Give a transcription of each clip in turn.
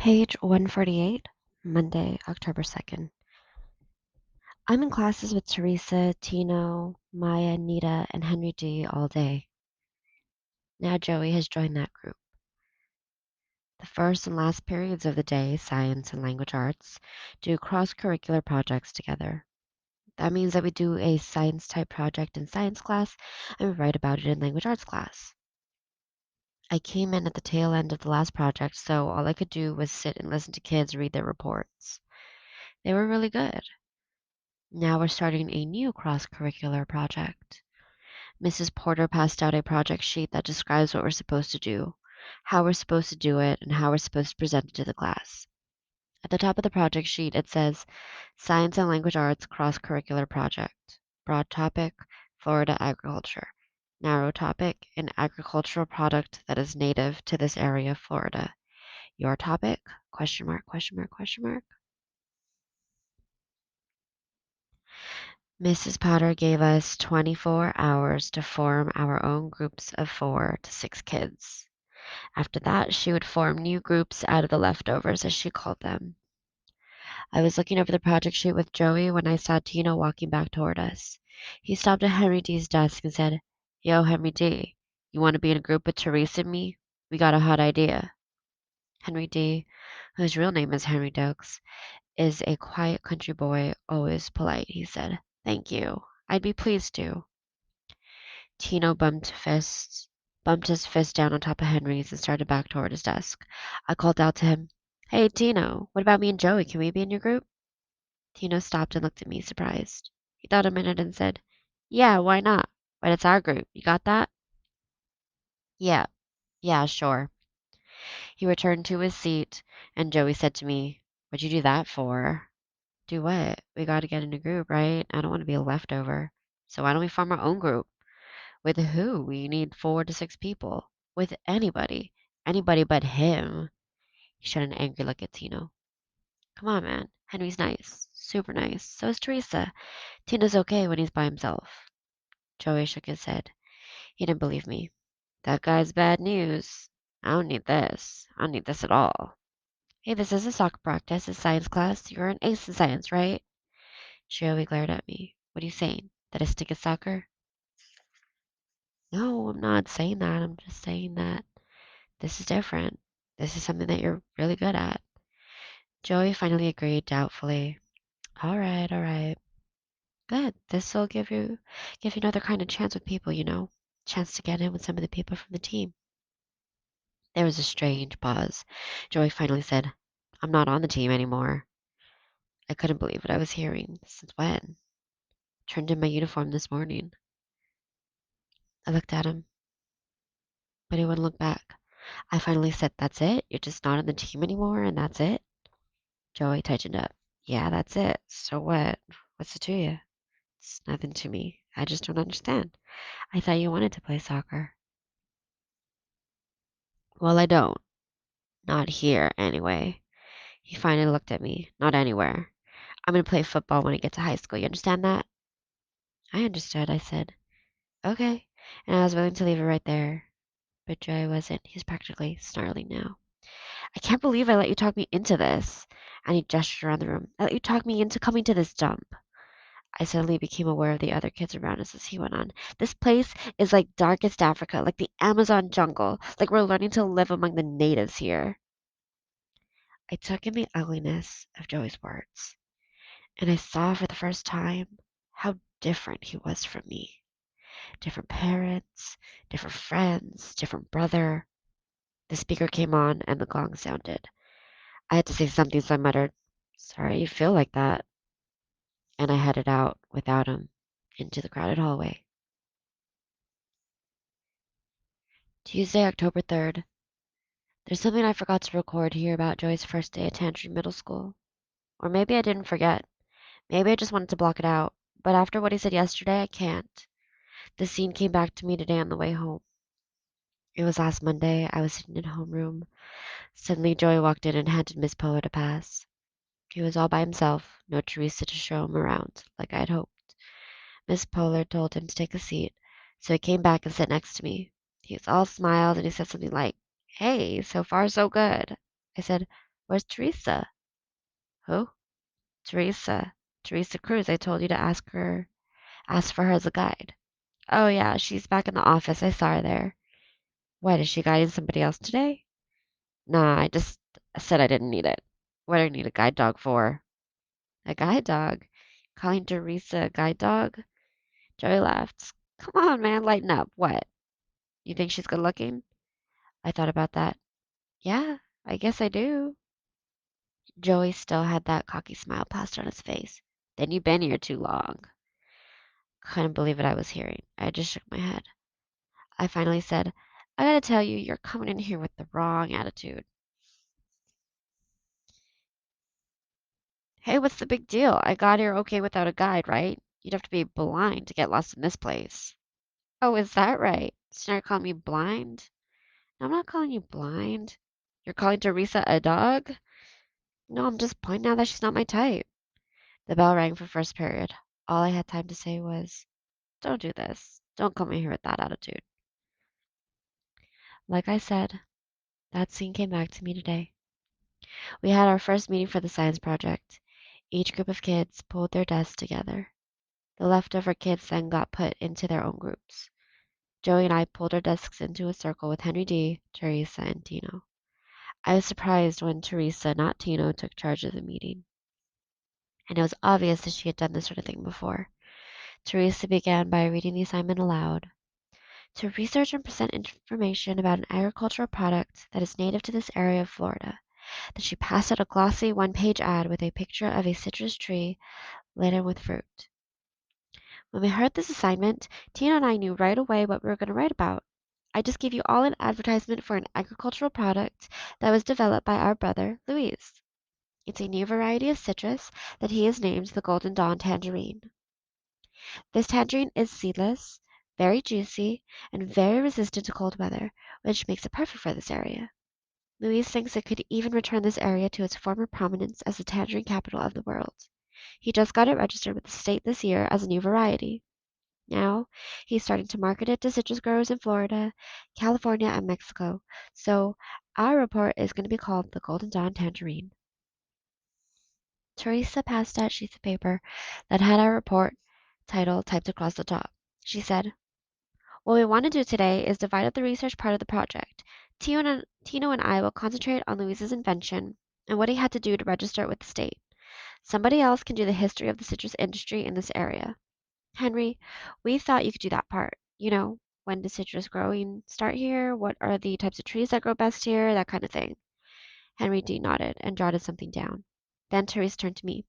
Page 148, Monday, October 2nd. I'm in classes with Teresa, Tino, Maya, Nita, and Henry D. all day. Now Joey has joined that group. The first and last periods of the day, science and language arts, do cross-curricular projects together. That means that we do a science-type project in science class and we write about it in language arts class. I came in at the tail end of the last project, so all I could do was sit and listen to kids read their reports. They were really good. Now we're starting a new cross-curricular project. Mrs. Porter passed out a project sheet that describes what we're supposed to do, how we're supposed to do it, and how we're supposed to present it to the class. At the top of the project sheet, it says Science and Language Arts Cross-Curricular Project. Broad topic, Florida agriculture. Narrow topic, an agricultural product that is native to this area of Florida. Your topic? Question mark, question mark, question mark. Mrs. Potter gave us 24 hours to form our own groups of 4 to 6 kids. After that, she would form new groups out of the leftovers, as she called them. I was looking over the project sheet with Joey when I saw Tino walking back toward us. He stopped at Henry D's desk and said, Yo, Henry D, you want to be in a group with Teresa and me? We got a hot idea. Henry D, whose real name is Henry Dokes, is a quiet country boy, always polite, he said. Thank you. I'd be pleased to. Tino bumped his fist down on top of Henry's and started back toward his desk. I called out to him, Hey, Tino, what about me and Joey? Can we be in your group? Tino stopped and looked at me, surprised. He thought a minute and said, Yeah, why not? But it's our group. You got that? Yeah, yeah, sure. He returned to his seat, and Joey said to me, What'd you do that for? Do what? We gotta get in a group, right? I don't want to be a leftover. So why don't we form our own group? With who? We need 4 to 6 people. With anybody. Anybody but him. He shot an angry look at Tino. Come on, man. Henry's nice. Super nice. So is Teresa. Tino's okay when he's by himself. Joey shook his head. He didn't believe me. That guy's bad news. I don't need this. I don't need this at all. Hey, this is a soccer practice. It's science class. You're an ace in science, right? Joey glared at me. What are you saying? That I stink at soccer? No, I'm not saying that. I'm just saying that this is different. This is something that you're really good at. Joey finally agreed doubtfully. All right, all right. Good. This'll give you another kind of chance with people, you know. Chance to get in with some of the people from the team. There was a strange pause. Joey finally said, I'm not on the team anymore. I couldn't believe what I was hearing. Since when? Turned in my uniform this morning. I looked at him, but he wouldn't look back. I finally said, That's it? You're just not on the team anymore, and that's it? Joey tightened up. Yeah, that's it. So what? What's it to you? It's nothing to me. I just don't understand. I thought you wanted to play soccer. Well, I don't. Not here, anyway. He finally looked at me. Not anywhere. I'm gonna play football when I get to high school. You understand that? I understood, I said. Okay. And I was willing to leave it right there. But Joey wasn't. He's practically snarling now. I can't believe I let you talk me into this. And he gestured around the room. I let you talk me into coming to this dump. I suddenly became aware of the other kids around us as he went on. This place is like darkest Africa, like the Amazon jungle, like we're learning to live among the natives here. I took in the ugliness of Joey's words, and I saw for the first time how different he was from me. Different parents, different friends, different brother. The speaker came on and the gong sounded. I had to say something, so I muttered, Sorry you feel like that. And I headed out without him into the crowded hallway. Tuesday, October 3rd. There's something I forgot to record here about Joey's first day at Tangerine Middle School. Or maybe I didn't forget. Maybe I just wanted to block it out. But after what he said yesterday, I can't. The scene came back to me today on the way home. It was last Monday. I was sitting in homeroom. Suddenly, Joey walked in and handed Miss Poe to pass. He was all by himself, no Teresa to show him around, like I had hoped. Miss Pollard told him to take a seat, so he came back and sat next to me. He was all smiles and he said something like, Hey, so far so good. I said, Where's Teresa? Who? Teresa. Teresa Cruz. I told you to ask for her as a guide. Oh, yeah, she's back in the office. I saw her there. What, is she guiding somebody else today? Nah, I just said I didn't need it. What do I need a guide dog for? A guide dog? Calling Teresa a guide dog? Joey laughed. Come on, man, lighten up. What? You think she's good looking? I thought about that. Yeah, I guess I do. Joey still had that cocky smile plastered on his face. Then you've been here too long. Couldn't believe what I was hearing. I just shook my head. I finally said, I gotta tell you, you're coming in here with the wrong attitude. Hey, what's the big deal? I got here okay without a guide, right? You'd have to be blind to get lost in this place. Oh, is that right? So you're calling me blind? No, I'm not calling you blind. You're calling Teresa a dog? No, I'm just pointing out that she's not my type. The bell rang for first period. All I had time to say was, don't do this. Don't come in here with that attitude. Like I said, that scene came back to me today. We had our first meeting for the science project. Each group of kids pulled their desks together. The leftover kids then got put into their own groups. Joey and I pulled our desks into a circle with Henry D., Teresa, and Tino. I was surprised when Teresa, not Tino, took charge of the meeting, and it was obvious that she had done this sort of thing before. Teresa began by reading the assignment aloud. To research and present information about an agricultural product that is native to this area of Florida. Then she passed out a glossy one-page ad with a picture of a citrus tree laden with fruit. When we heard this assignment, Tina and I knew right away what we were going to write about. I just gave you all an advertisement for an agricultural product that was developed by our brother, Luis. It's a new variety of citrus that he has named the Golden Dawn Tangerine. This tangerine is seedless, very juicy, and very resistant to cold weather, which makes it perfect for this area. Luis thinks it could even return this area to its former prominence as the tangerine capital of the world. He just got it registered with the state this year as a new variety. Now, he's starting to market it to citrus growers in Florida, California, and Mexico. So, our report is going to be called the Golden Dawn Tangerine. Teresa passed out sheets of paper that had our report title typed across the top. She said, what we want to do today is divide up the research part of the project. Tino and I will concentrate on Luis's invention and what he had to do to register it with the state. Somebody else can do the history of the citrus industry in this area. Henry, we thought you could do that part. You know, when does citrus growing start here? What are the types of trees that grow best here? That kind of thing. Henry D nodded and jotted something down. Then Therese turned to me.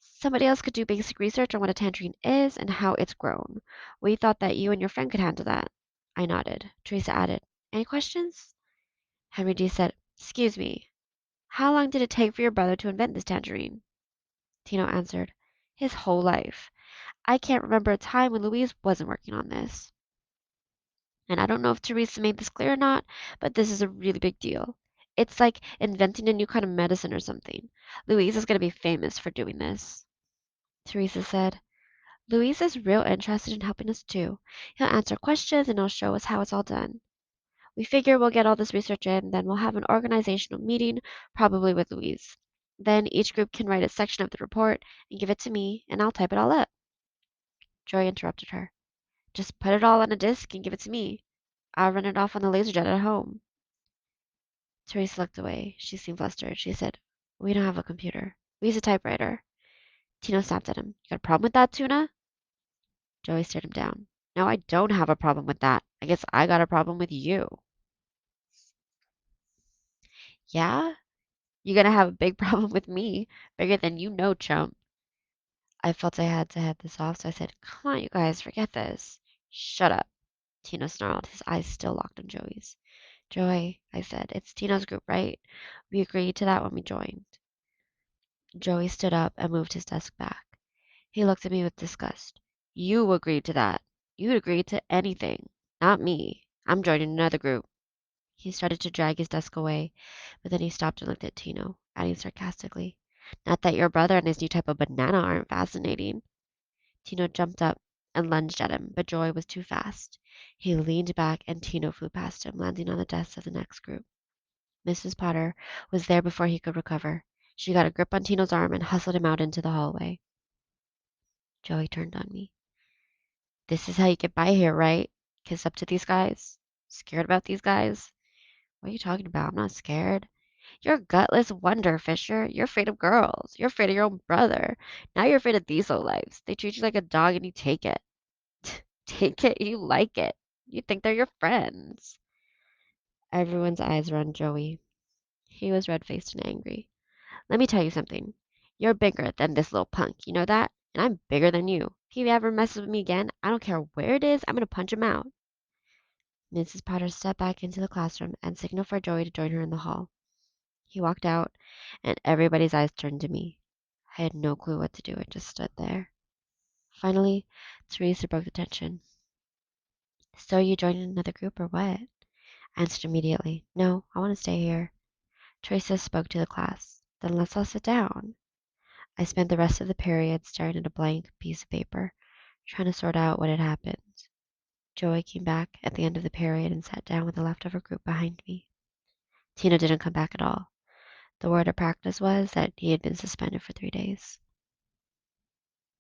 Somebody else could do basic research on what a tangerine is and how it's grown. We thought that you and your friend could handle that. I nodded. Teresa added, any questions? Henry D said, excuse me, how long did it take for your brother to invent this tangerine? Tino answered, his whole life. I can't remember a time when Louise wasn't working on this. And I don't know if Teresa made this clear or not, but this is a really big deal. It's like inventing a new kind of medicine or something. Louise is going to be famous for doing this. Teresa said, Louise is real interested in helping us too. He'll answer questions and he'll show us how it's all done. We figure we'll get all this research in, then we'll have an organizational meeting, probably with Louise. Then each group can write a section of the report and give it to me, and I'll type it all up. Joy interrupted her. Just put it all on a disk and give it to me. I'll run it off on the laserjet at home. Teresa looked away. She seemed flustered. She said, we don't have a computer. We use a typewriter. Tino snapped at him. You got a problem with that, Tuna? Joey stared him down. No, I don't have a problem with that. I guess I got a problem with you. Yeah? You're gonna have a big problem with me. Bigger than you know, chump. I felt I had to head this off, so I said, come on, you guys, forget this. Shut up. Tino snarled, his eyes still locked on Joey's. Joey, I said, it's Tino's group, right? We agreed to that when we joined. Joey stood up and moved his desk back. He looked at me with disgust. You agreed to that. You'd agreed to anything. Not me. I'm joining another group. He started to drag his desk away, but then he stopped and looked at Tino, adding sarcastically, not that your brother and his new type of banana aren't fascinating. Tino jumped up and lunged at him, but Joy was too fast. He leaned back and Tino flew past him, landing on the desk of the next group. Mrs. Potter was there before he could recover. She got a grip on Tino's arm and hustled him out into the hallway. Joey turned on me. This is how you get by here, right? Kiss up to these guys? Scared about these guys? What are you talking about? I'm not scared. You're a gutless wonder, Fisher. You're afraid of girls. You're afraid of your own brother. Now you're afraid of these lowlifes. They treat you like a dog and you take it. Take it, you like it. You think they're your friends. Everyone's eyes were on Joey. He was red-faced and angry. Let me tell you something. You're bigger than this little punk. You know that? And I'm bigger than you. If he ever messes with me again, I don't care where it is, I'm going to punch him out. Mrs. Potter stepped back into the classroom and signaled for Joey to join her in the hall. He walked out, and everybody's eyes turned to me. I had no clue what to do. I just stood there. Finally, Teresa broke the tension. So you joined another group or what? I answered immediately. No, I want to stay here. Teresa spoke to the class. Then let's all sit down. I spent the rest of the period staring at a blank piece of paper, trying to sort out what had happened. Joey came back at the end of the period and sat down with the leftover group behind me. Tina didn't come back at all. The word of practice was that he had been suspended for 3 days.